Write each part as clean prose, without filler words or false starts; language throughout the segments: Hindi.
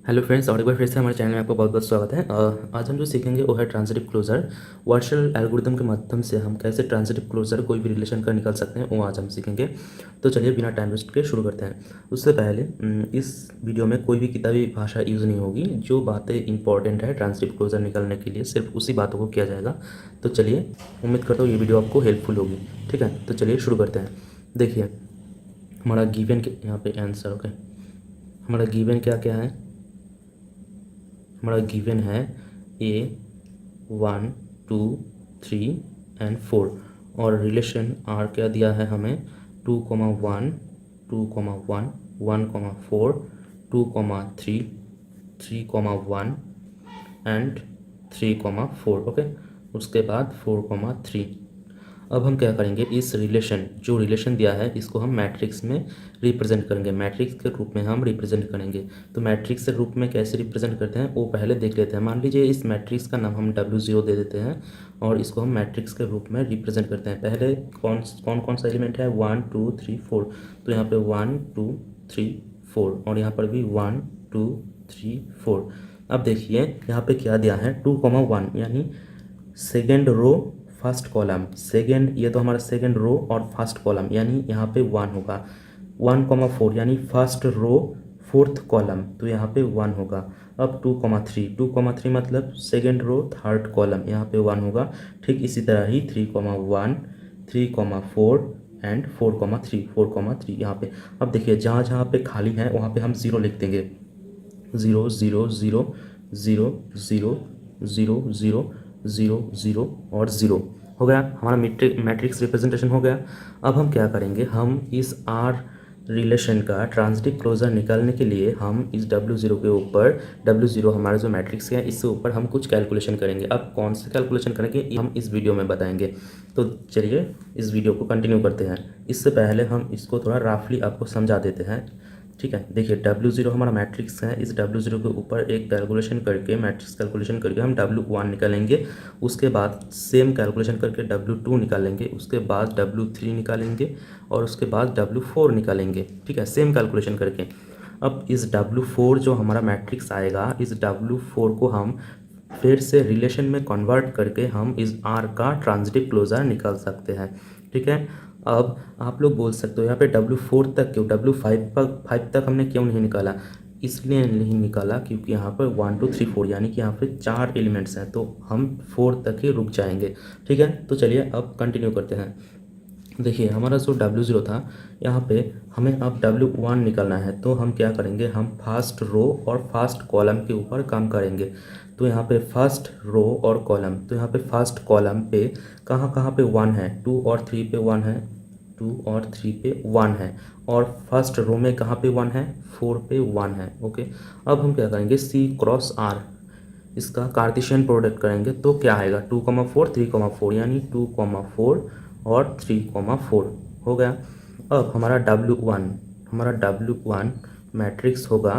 हेलो फ्रेंड्स, और एक बार फिर से हमारे चैनल में आपका बहुत बहुत स्वागत है। आज हम जो सीखेंगे वो है ट्रांजिटिव क्लोजर। वर्चुअल एल्गोरिदम के माध्यम से हम कैसे ट्रांजिटिव क्लोजर कोई भी रिलेशन का निकाल सकते हैं वो आज हम सीखेंगे। तो चलिए बिना टाइम वेस्ट के शुरू करते हैं। उससे पहले इस वीडियो में कोई भी किताबी भाषा यूज़ नहीं होगी। जो बातें इंपॉर्टेंट है ट्रांजिटिव क्लोजर निकालने के लिए सिर्फ उसी बातों को किया जाएगा। तो चलिए, उम्मीद करता हूँ ये वीडियो आपको हेल्पफुल होगी। ठीक है, तो चलिए शुरू करते हैं। देखिए, हमारा गिवन के यहाँ पे आंसर ओके। हमारा गिवन क्या क्या है? हमारा गिवन है ए 1 2 3 एंड 4 और रिलेशन आर क्या दिया है हमें 2,1 2,1 1,4 2,3 3,1 एंड 3,4 ओके। उसके बाद 4,3। अब हम क्या करेंगे, इस रिलेशन जो रिलेशन दिया है इसको हम मैट्रिक्स में रिप्रेजेंट करेंगे। मैट्रिक्स के रूप में हम रिप्रेजेंट करेंगे। तो मैट्रिक्स के रूप में कैसे रिप्रेजेंट करते हैं वो पहले देख लेते हैं। मान लीजिए इस मैट्रिक्स का नाम हम W0 दे देते हैं और इसको हम मैट्रिक्स के रूप में रिप्रेजेंट करते हैं। पहले कौन कौन सा एलिमेंट है 1 2 3 4। तो यहाँ पे 1 2 3 4 और यहाँ पर भी 1 2 3 4। अब देखिए यहाँ पे क्या दिया है 2,1 यानी second row first column. Second, ये तो हमारा सेकेंड रो और फर्स्ट कॉलम यानी यहाँ पे 1 होगा। 1,4 यानी फर्स्ट रो फोर्थ कॉलम, तो यहाँ पे 1 होगा। अब 2,3 मतलब सेकेंड रो थर्ड कॉलम, यहाँ पे 1 होगा। ठीक इसी तरह ही 3,1 3,4 एंड 4,3 यहाँ पे। अब देखिए जहाँ जहाँ पे खाली है वहाँ पे हम 0 लिख देंगे। 0 0 0 0 0 0 0 0 0 और 0 हो गया। हमारा मैट्रिक्स रिप्रेजेंटेशन हो गया। अब हम क्या करेंगे, हम इस आर रिलेशन का ट्रांजिटिव क्लोजर निकालने के लिए हम इस W0 के ऊपर, W0 हमारा जो मैट्रिक्स है इसके ऊपर हम कुछ कैलकुलेशन करेंगे। अब कौन से कैलकुलेशन करेंगे ये हम इस वीडियो में बताएंगे। तो चलिए इस वीडियो को कंटिन्यू करते हैं। इससे पहले हम इसको थोड़ा राफली आपको समझा देते हैं। ठीक है, देखिए W0 हमारा मैट्रिक्स है। इस W0 के ऊपर एक कैलकुलेशन करके, मैट्रिक्स कैलकुलेशन करके हम W1 निकालेंगे। उसके बाद सेम कैलकुलेशन करके W2 निकालेंगे। उसके बाद W3 निकालेंगे और उसके बाद W4 निकालेंगे। ठीक है, सेम कैलकुलेशन करके। अब इस W4 जो हमारा मैट्रिक्स आएगा, इस W4 को हम फिर से रिलेशन में कन्वर्ट करके हम इस R का ट्रांजिटिव क्लोजर निकाल सकते हैं। ठीक है, अब आप लोग बोल सकते हो यहाँ पे W4 तक क्यों, W5 तक हमने क्यों नहीं निकाला? इसलिए नहीं निकाला क्योंकि यहाँ पर 1 2 3 4 यानी कि यहाँ पे 4 एलिमेंट्स हैं, तो हम 4 तक ही रुक जाएंगे। ठीक है, तो चलिए अब कंटिन्यू करते हैं। देखिए हमारा जो W0 था यहाँ पे हमें अब W1 निकालना है। तो हम क्या करेंगे, हम फर्स्ट रो और फर्स्ट कॉलम के ऊपर काम करेंगे। तो यहाँ पे फर्स्ट रो और कॉलम, तो यहाँ पे फर्स्ट कॉलम पे कहाँ कहाँ पे 1 है, 2 और 3 पे 1 है, 2 और 3 पे 1 है। और फर्स्ट रो में कहाँ पे 1 है, 4 पे 1 है। ओके, अब हम क्या करेंगे C क्रॉस R, इसका कार्टेशियन प्रोडक्ट करेंगे तो क्या आएगा 2,4 3,4 यानी 2,4 और 3,4 हो गया। अब हमारा W1 मैट्रिक्स होगा।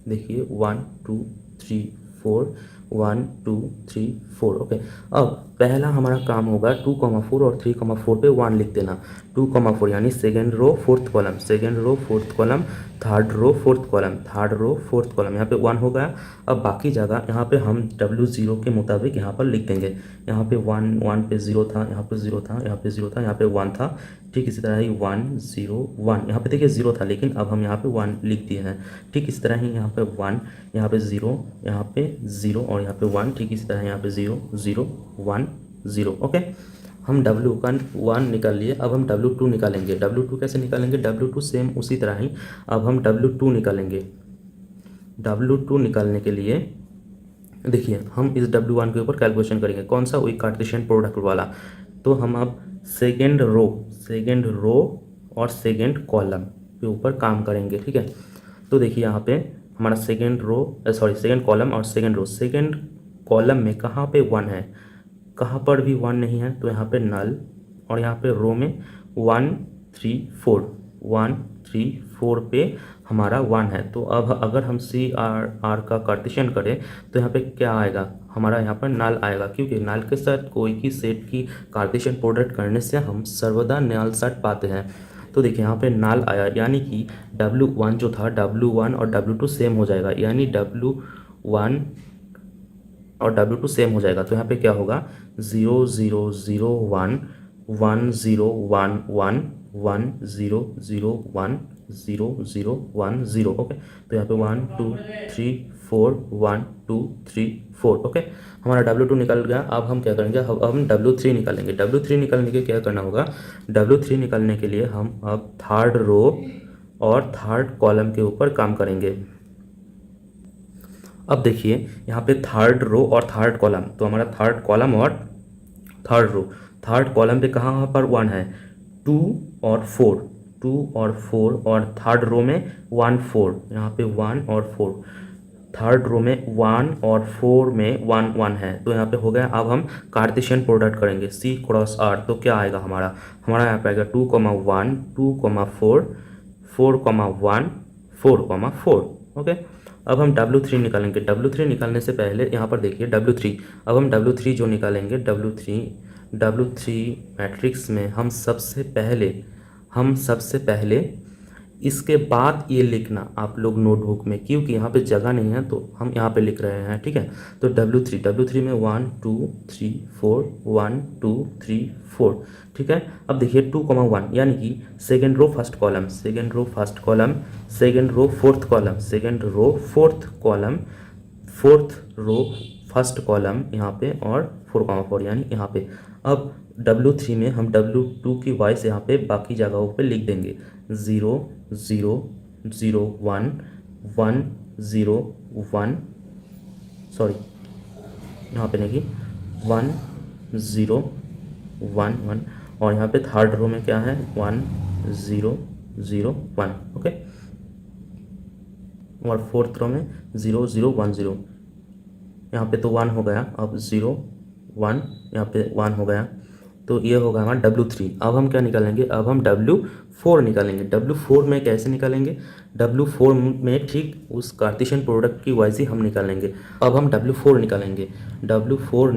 देखिए 1 2 3 4 1 2 3 4 ओके। अब पहला हमारा काम होगा 2,4 और 3,4 पे 1 लिख देना। 2,4 यानी second row fourth column, second row fourth column, third row fourth column, third row fourth column, यहाँ पे 1 हो गया। अब बाकी जगह यहाँ पे हम W0 के मुताबिक यहाँ पर लिख देंगे। यहाँ पे 1 पे 0 था, यहाँ पे 0 था, यहाँ पे 0 था, यहाँ पे 1 था। ठीक इसी तरह ही 1 0 1, यहाँ पे देखिए 0 था लेकिन अब हम यहाँ पे 1 लिख दिए हैं। ठीक इसी तरह ही यहाँ पे 1, यहाँ पे 0, यहाँ पे 0 और यहाँ पे 1। ठीक इसी तरह यहाँ पे 0 0 1 0 ओके। हम W1 निकाल लिए। अब हम W2 निकालेंगे। W2 कैसे निकालेंगे, W2 सेम उसी तरह ही। अब हम W2 निकालेंगे। W2 निकालने के लिए देखिए हम इस W1 के ऊपर कैलकुलेशन करेंगे। कौन सा, वही कार्टेशियन प्रोडक्ट वाला। तो हम अब सेकेंड रो और सेकेंड कॉलम के ऊपर काम करेंगे। ठीक है, तो देखिए यहाँ पे हमारा सेकेंड कॉलम और सेकेंड रो। सेकेंड कॉलम में कहाँ पे 1 है, कहाँ पर भी 1 नहीं है, तो यहाँ पे नल। और यहाँ पे रो में 1 3 4 पे हमारा 1 है। तो अब अगर हम CR का कार्टेशियन करें तो यहाँ पे क्या आएगा, हमारा यहाँ पर नल आएगा। क्योंकि नल के साथ कोई की सेट की कार्टेशियन प्रोडक्ट करने से हम सर्वदा नल सेट पाते हैं। तो देखिए यहाँ पे नाल आया, यानी कि W1 जो था, W1 और W2 सेम हो जाएगा, यानी W1 और W2 सेम हो जाएगा। तो यहाँ पे क्या होगा, 0 0 0 1 1 0 1 1 1 0 0 1 0 0 1 0। ओके, तो यहाँ पे 1 2 3 4 1 2 3 4। ओके, हमारा W2 निकल गया। अब हम क्या करेंगे, अब हम W3 निकालेंगे। W3 निकालने के क्या करना होगा, W3 निकालने के लिए हम अब थर्ड रो और थर्ड कॉलम के ऊपर काम करेंगे। अब देखिए यहाँ पे थर्ड रो और थर्ड कॉलम, तो हमारा थर्ड कॉलम और थर्ड रो, थर्ड कॉलम पे कहाँ पर 1 है, 2 और 4, 2 और 4, और थर्ड रो में 1 4, यहाँ पे 1 और 4, थर्ड रो में 1 और 4 में 1 1 है। तो यहाँ पे हो गया। अब हम कार्टेशियन प्रोडक्ट करेंगे, C क्रॉस R, तो क्या आएगा हमारा यहाँ पे आएगा 2 1 2 4 4 1 4 4। ओके, अब हम W3 निकालेंगे। W3 निकालने से पहले यहाँ पर देखिए W3, अब हम W3 जो निकालेंगे, W3 मैट्रिक्स में हम सबसे पहले इसके बाद ये लिखना आप लोग नोटबुक में, क्योंकि यहाँ पे जगह नहीं है तो हम यहाँ पे लिख रहे हैं, ठीक है। तो W3 में 1 2 3 4 1 2 3 4, ठीक है। अब देखिए 2 1, यानी कि second row first column, second row first column, second row fourth column, second row fourth column, fourth row first column यहाँ पे, और 4 4, यानी यहाँ पे। अब W3 में हम W2 की वॉइस यहाँ पे बाकी जगहों पे लिख देंगे, 0 0 0 1 1 0 1, सॉरी यहाँ पे नहीं, 1 0 1 1, और यहाँ पे थर्ड रो में क्या है, 1 0 0 1। ओके, और फोर्थ रो में 0 0 1 0, यहाँ पे तो 1 हो गया, अब 0 1, यहाँ पे 1 हो गया, तो ये होगा हमारा W3। अब हम क्या निकालेंगे, अब हम W4 निकालेंगे। W4 में कैसे निकालेंगे, W4 में ठीक उस कार्टेशियन प्रोडक्ट की वाइज ही हम निकालेंगे। अब हम W4 निकालेंगे, W4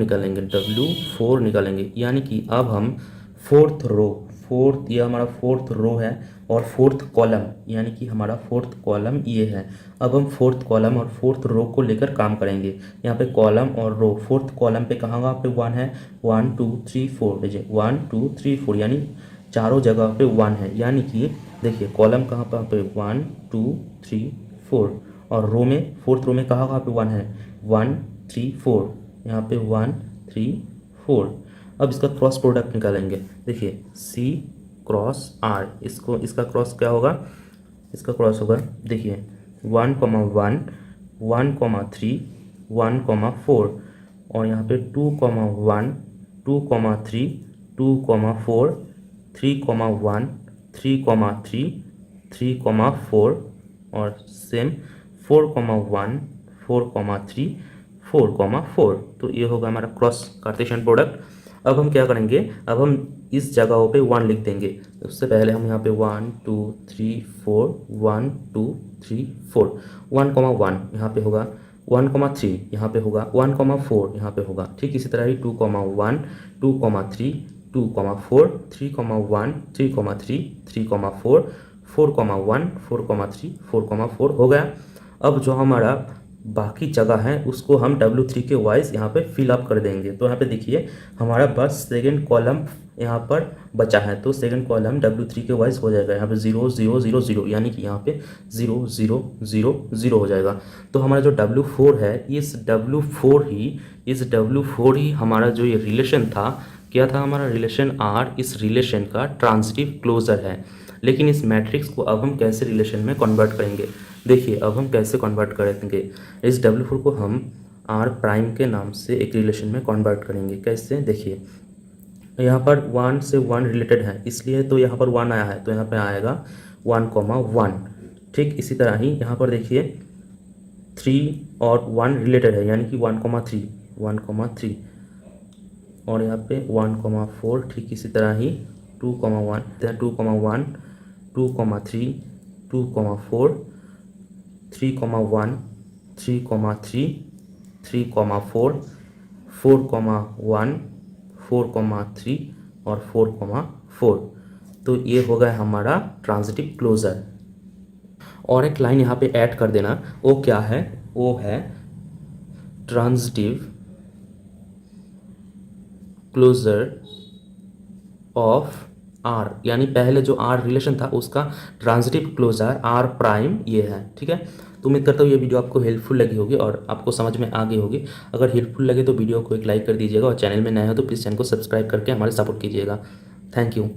निकालेंगे, यानी कि अब हम ये हमारा फोर्थ रो है, और फोर्थ कॉलम, यानी कि हमारा फोर्थ कॉलम ये है। अब हम फोर्थ कॉलम और फोर्थ रो को लेकर काम करेंगे। यहाँ पे कॉलम और रो, फोर्थ कॉलम पे कहाँ पे 1 है, 1 2 3 4, देखिए 1 2 3 4, यानी चारों जगह पे 1 है। यानी कि देखिए कॉलम कहाँ पे 1 2 3 4, और रो में, फोर्थ रो में कहाँ पे 1 है, 1 3 4, यहाँ पे 1 3 4। अब इसका क्रॉस प्रोडक्ट निकालेंगे। देखिए C क्रॉस R, इसका क्रॉस क्या होगा, इसका क्रॉस होगा, देखिए 1 1 1 3 1 4, और यहाँ पे 2 1 2 3 2 4 3 1 3 3 3 4, और सेम 4 1 4 3 4 4। तो ये होगा हमारा क्रॉस कार्टेशियन प्रोडक्ट। अब हम क्या करेंगे, अब हम इस जगहों पे 1 लिख देंगे। उससे पहले हम यहाँ पे 1 2 3 4 1 2 3 4, 1 1 यहाँ पे होगा, 1 3 यहाँ पे होगा, 1 4 यहाँ पे होगा। ठीक इसी तरह ही 2 1 2 3 2 4 3 1 3 3 3 4 4 1 4 3 4 4 हो गया। अब जो हमारा बाकी जगह है उसको हम W3 के वाइज यहाँ पे फिल अप कर देंगे। तो यहाँ पे देखिए हमारा बस सेकंड कॉलम यहाँ पर बचा है, तो सेकंड कॉलम W3 के वाइज हो जाएगा। यहाँ पे 0 0 0 0, यानी कि यहाँ पे 0 0 0 0 हो जाएगा। तो हमारा जो W4 है, इस W4 ही हमारा जो ये रिलेशन था, क्या था हमारा रिलेशन R, इस रिलेशन का ट्रांजिटिव क्लोजर है। लेकिन इस मैट्रिक्स को अब हम कैसे रिलेशन में कन्वर्ट करेंगे, देखिए अब हम कैसे कन्वर्ट करेंगे। इस W4 को हम R प्राइम के नाम से एक रिलेशन में कन्वर्ट करेंगे। कैसे, देखिए यहाँ पर 1 से 1 रिलेटेड है, इसलिए तो यहाँ पर 1 आया है, तो यहाँ पे आएगा 1 1। ठीक इसी तरह ही यहाँ पर देखिए 3 और 1 रिलेटेड है, यानी कि 1 3, और यहाँ पे 1 4। ठीक इसी तरह ही 2 1 2 1 2 3 2 4 3 1 3 3 3 4 4 1 4 3 और 4 4। तो ये हो गया हमारा ट्रांजिटिव क्लोजर। और एक लाइन यहाँ पे ऐड कर देना, वो क्या है, वो है ट्रांजिटिव क्लोजर ऑफ आर, यानी पहले जो आर रिलेशन था उसका ट्रांजिटिव क्लोजर आर प्राइम ये है। ठीक है, तो उम्मीद करता हूँ ये वीडियो आपको हेल्पफुल लगी होगी और आपको समझ में आ गई होगी। अगर हेल्पफुल लगे तो वीडियो को एक लाइक कर दीजिएगा और चैनल में नए हो तो प्लीज़ चैनल को सब्सक्राइब करके हमारे सपोर्ट कीजिएगा। Thank you.